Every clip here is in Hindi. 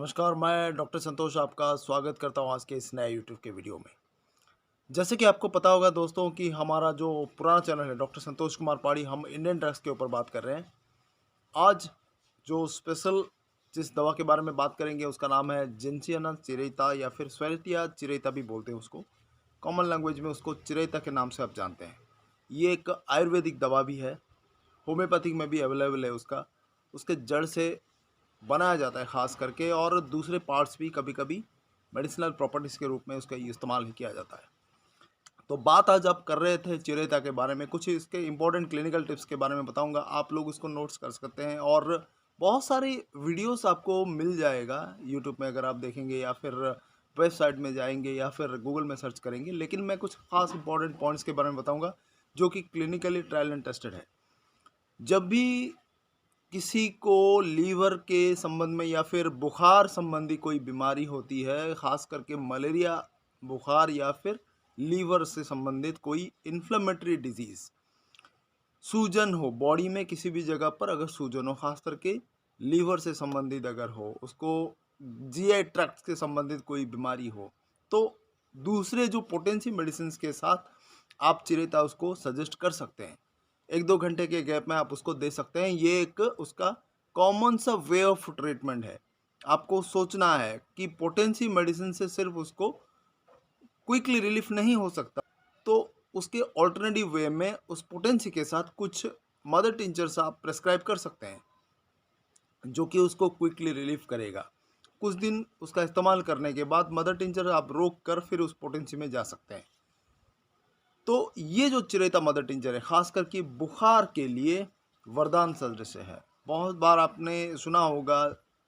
नमस्कार, मैं डॉक्टर संतोष आपका स्वागत करता हूँ आज के इस नए यूट्यूब के वीडियो में। जैसे कि आपको पता होगा दोस्तों कि हमारा जो पुराना चैनल है डॉक्टर संतोष कुमार पाड़ी, हम इंडियन ड्रग्स के ऊपर बात कर रहे हैं। आज जो स्पेशल जिस दवा के बारे में बात करेंगे उसका नाम है जिनसियाना चिरेता या फिर स्वेरेटिया चिरेता भी बोलते हैं उसको। कॉमन लैंग्वेज में उसको चिरेता के नाम से आप जानते हैं। ये एक आयुर्वेदिक दवा भी है, होम्योपैथिक में भी अवेलेबल है उसका। उसके जड़ से बनाया जाता है ख़ास करके, और दूसरे पार्ट्स भी कभी कभी मेडिसिनल प्रॉपर्टीज़ के रूप में उसका इस्तेमाल किया जाता है। तो बात आज आप कर रहे थे चिरेता के बारे में, कुछ इसके इंपॉर्टेंट क्लिनिकल टिप्स के बारे में बताऊंगा। आप लोग उसको नोट्स कर सकते हैं और बहुत सारी वीडियोस आपको मिल जाएगा यूट्यूब में अगर आप देखेंगे, या फिर वेबसाइट में जाएंगे, या फिर गूगल में सर्च करेंगे। लेकिन मैं कुछ खास इंपॉर्टेंट पॉइंट्स के बारे में बताऊंगा जो कि क्लिनिकली ट्रायल एंड टेस्टेड है। जब भी किसी को लीवर के संबंध में या फिर बुखार संबंधी कोई बीमारी होती है, खास करके मलेरिया बुखार या फिर लीवर से संबंधित कोई इन्फ्लेमेटरी डिजीज, सूजन हो बॉडी में किसी भी जगह पर, अगर सूजन हो खास करके लीवर से संबंधित अगर हो, उसको जीआई ट्रैक्ट से संबंधित कोई बीमारी हो, तो दूसरे जो पोटेंसी मेडिसिन के साथ आप चिरेता उसको सजेस्ट कर सकते हैं। 1-2 घंटे के गैप में आप उसको दे सकते हैं। ये एक उसका कॉमन सा वे ऑफ ट्रीटमेंट है। आपको सोचना है कि पोटेंसी मेडिसिन से सिर्फ उसको क्विकली रिलीफ नहीं हो सकता, तो उसके ऑल्टरनेटिव वे में उस पोटेंसी के साथ कुछ मदर टिंचर्स आप प्रेस्क्राइब कर सकते हैं जो कि उसको क्विकली रिलीफ करेगा। कुछ दिन उसका इस्तेमाल करने के बाद मदर टिंचर आप रोक कर फिर उस पोटेंसी में जा सकते हैं। तो ये जो चिरेता मदर टिंचर है खास करके बुखार के लिए वरदान सदृश है। बहुत बार आपने सुना होगा,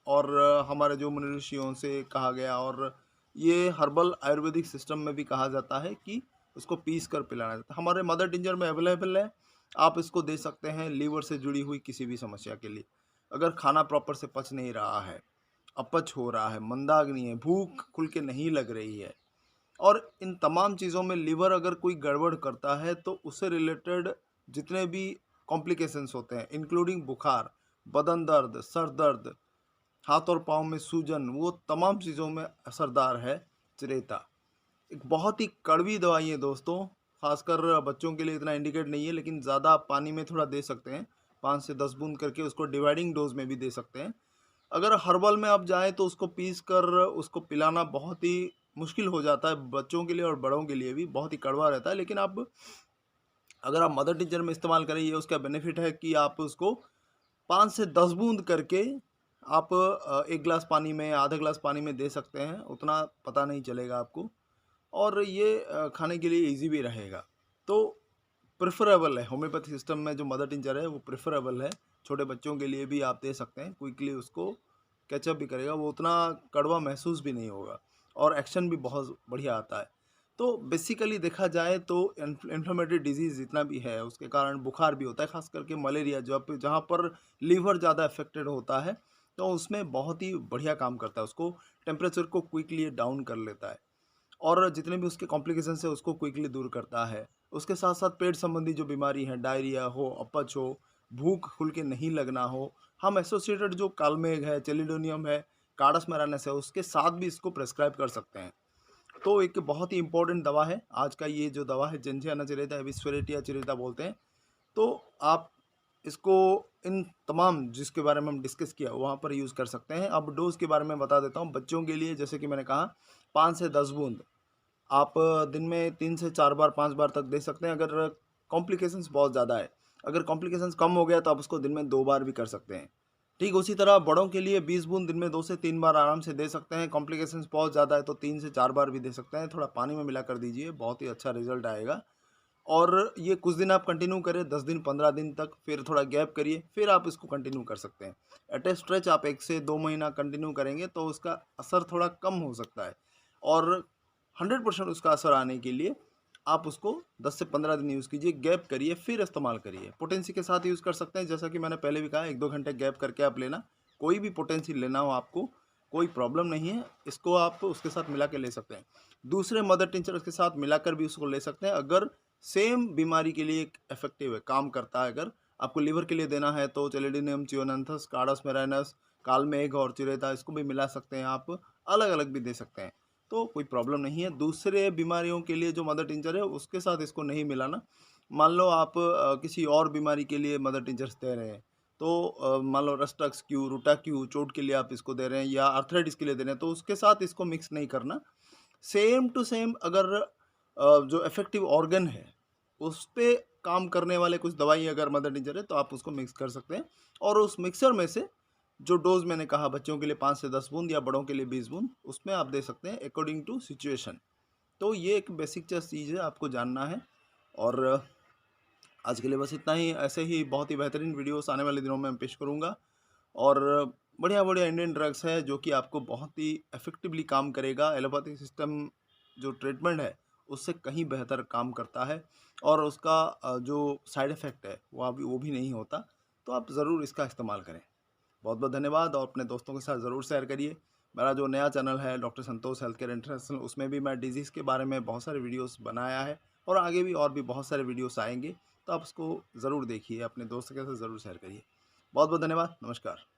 और हमारे जो मुनि ऋषियों से कहा गया, और ये हर्बल आयुर्वेदिक सिस्टम में भी कहा जाता है कि उसको पीस कर पिलाना जाता है। हमारे मदर टिंचर में अवेलेबल है, आप इसको दे सकते हैं लीवर से जुड़ी हुई किसी भी समस्या के लिए। अगर खाना प्रॉपर से पच नहीं रहा है, अपच हो रहा है, मंदाग्नि है, भूख खुल के नहीं लग रही है, और इन तमाम चीज़ों में लीवर अगर कोई गड़बड़ करता है तो उससे रिलेटेड जितने भी कॉम्प्लिकेशंस होते हैं, इंक्लूडिंग बुखार, बदन दर्द, सर दर्द, हाथ और पाँव में सूजन, वो तमाम चीज़ों में असरदार है चिरेता। एक बहुत ही कड़वी दवाई है दोस्तों, खासकर बच्चों के लिए इतना इंडिकेट नहीं है, लेकिन ज़्यादा आप पानी में थोड़ा दे सकते हैं, 5 से 10 बूंद करके उसको डिवाइडिंग डोज में भी दे सकते हैं। अगर हर्बल में आप जाएँ तो उसको पीस कर उसको पिलाना बहुत ही मुश्किल हो जाता है, बच्चों के लिए और बड़ों के लिए भी बहुत ही कड़वा रहता है। लेकिन आप अगर आप मदर टिंचर में इस्तेमाल करें, ये उसका बेनिफिट है कि आप उसको 5 से 10 बूंद करके आप 1 गिलास पानी में, आधा गिलास पानी में दे सकते हैं, उतना पता नहीं चलेगा आपको, और ये खाने के लिए ईज़ी भी रहेगा। तो प्रेफ़रेबल है, होम्योपैथी सिस्टम में जो मदर टिंचर है वो प्रेफ़रेबल है। छोटे बच्चों के लिए भी आप दे सकते हैं, क्विकली उसको कैचअप भी करेगा, वो उतना कड़वा महसूस भी नहीं होगा, और एक्शन भी बहुत बढ़िया आता है। तो बेसिकली देखा जाए तो इन्फ्लेमेटरी डिजीज़ जितना भी है उसके कारण बुखार भी होता है, ख़ास करके मलेरिया जब जहाँ पर लीवर ज़्यादा अफेक्टेड होता है, तो उसमें बहुत ही बढ़िया काम करता है। उसको टेम्परेचर को क्विकली डाउन कर लेता है, और जितने भी उसके कॉम्प्लिकेशंस है उसको क्विकली दूर करता है। उसके साथ साथ पेट संबंधी जो बीमारी है, डायरिया हो, अपच हो, भूख खुल के नहीं लगना हो, हम एसोसिएटेड जो कालमेघ है, चेलिडोनियम है, कार्डस मैरानस है, उसके साथ भी इसको प्रेस्क्राइब कर सकते हैं। तो एक बहुत ही इंपॉर्टेंट दवा है आज का ये जो दवा है, जिनसियाना चिरेता, एबिस्फेरेटिया चिरेता बोलते हैं। तो आप इसको इन तमाम जिसके बारे में हम डिस्कस किया वहाँ पर यूज़ कर सकते हैं। अब डोज़ के बारे में बता देता हूँ। बच्चों के लिए जैसे कि मैंने कहा 5 से 10 बूंद आप दिन में 3 से 4 बार 5 बार तक दे सकते हैं, अगर कॉम्प्लिकेशंस बहुत ज़्यादा है। अगर कॉम्प्लिकेशंस कम हो गया तो आप उसको दिन में 2 बार भी कर सकते हैं। ठीक उसी तरह बड़ों के लिए 20 बूंद दिन में 2 से 3 बार आराम से दे सकते हैं। कॉम्प्लिकेशंस बहुत ज़्यादा है तो 3 से 4 बार भी दे सकते हैं। थोड़ा पानी में मिला कर दीजिए, बहुत ही अच्छा रिज़ल्ट आएगा। और ये कुछ दिन आप कंटिन्यू करें, 10 दिन 15 दिन तक, फिर थोड़ा गैप करिए, फिर आप इसको कंटिन्यू कर सकते हैं। एट ए स्ट्रेच आप 1 से 2 महीना कंटिन्यू करेंगे तो उसका असर थोड़ा कम हो सकता है, और 100% उसका असर आने के लिए आप उसको 10 से 15 दिन यूज़ कीजिए, गैप करिए, फिर इस्तेमाल करिए। पोटेंसी के साथ यूज़ कर सकते हैं, जैसा कि मैंने पहले भी कहा, 1-2 घंटे गैप करके आप लेना। कोई भी पोटेंसी लेना हो आपको, कोई प्रॉब्लम नहीं है, इसको आप उसके साथ मिला के ले सकते हैं। दूसरे मदर टिंचर के साथ मिलाकर भी उसको ले सकते हैं, अगर सेम बीमारी के लिए इफेक्टिव है, काम करता है। अगर आपको लीवर के लिए देना है तो चेलिडोनियम, चियोनैंथस, कार्डस मैराइनस, कालमेघ और चिरेता इसको भी मिला सकते हैं आप, अलग-अलग भी दे सकते हैं। तो कोई प्रॉब्लम नहीं है। दूसरे बीमारियों के लिए जो मदर टिंचर है उसके साथ इसको नहीं मिलाना। मान लो आप किसी और बीमारी के लिए मदर टिंचर्स दे रहे हैं, तो मान लो रस्टक्स क्यू, रोटाक्यू चोट के लिए आप इसको दे रहे हैं या आर्थराइटिस के लिए दे रहे हैं, तो उसके साथ इसको मिक्स नहीं करना। सेम टू सेम अगर जो इफेक्टिव ऑर्गन है, उस पे काम करने वाले कुछ दवाई अगर मदर टिंचर है, तो आप उसको मिक्स कर सकते हैं और उस मिक्सर में से जो डोज़ मैंने कहा बच्चों के लिए 5 से 10 बूँद या बड़ों के लिए 20 बूँद, उसमें आप दे सकते हैं अकॉर्डिंग टू सिचुएशन। तो ये एक बेसिक जस्ट चीज़ है, आपको जानना है। और आज के लिए बस इतना ही। ऐसे ही बहुत ही बेहतरीन वीडियोस आने वाले दिनों में मैं पेश करूँगा और बढ़िया-बढ़िया इंडियन ड्रग्स है जो कि आपको बहुत ही इफ़ेक्टिवली काम करेगा। एलोपैथिक सिस्टम जो ट्रीटमेंट है, उससे कहीं बेहतर काम करता है और उसका जो साइड इफ़ेक्ट है, वो भी नहीं होता। तो आप ज़रूर इसका इस्तेमाल करें। बहुत-बहुत धन्यवाद और अपने दोस्तों के साथ ज़रूर शेयर करिए। मेरा जो नया चैनल है डॉक्टर संतोष हेल्थ केयर इंटरनेशनल, उसमें भी मैं डिजीज़ के बारे में बहुत सारे वीडियोस बनाया है और आगे भी और भी बहुत सारे वीडियोस आएँगे, तो आप उसको ज़रूर देखिए, अपने दोस्तों के साथ ज़रूर शेयर करिए। बहुत-बहुत धन्यवाद, नमस्कार।